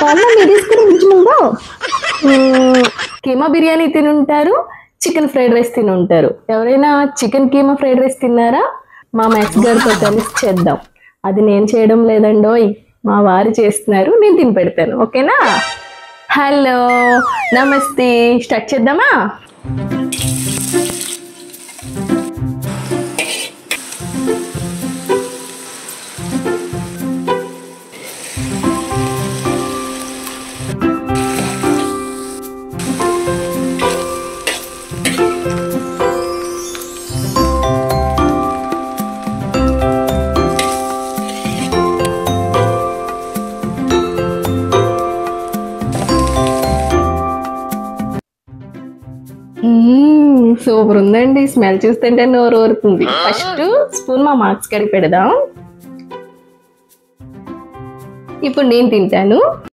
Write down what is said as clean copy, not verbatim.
వాళ్ళ మీరు తీసుకుని ఉంచుకుందో కీమా బిర్యానీ తిని ఉంటారు, చికెన్ ఫ్రైడ్ రైస్ తిని ఉంటారు. ఎవరైనా చికెన్ కీమా ఫ్రైడ్ రైస్ తిన్నారా? మా మ్యాక్స్ గారితో కలిసి చేద్దాం. అది నేను చేయడం లేదండోయ్, మా వారు చేస్తున్నారు, నేను తిని పెడతాను. ఓకేనా? హలో, నమస్తే. స్టార్ట్ చేద్దామా? సూపర్ ఉందండి. స్మెల్ చూస్తుంటే నోరు ఊరుతుంది. ఫస్ట్ స్పూన్ మా మార్క్స్ గారికి పెడదాం. ఇప్పుడు నేను తింటాను.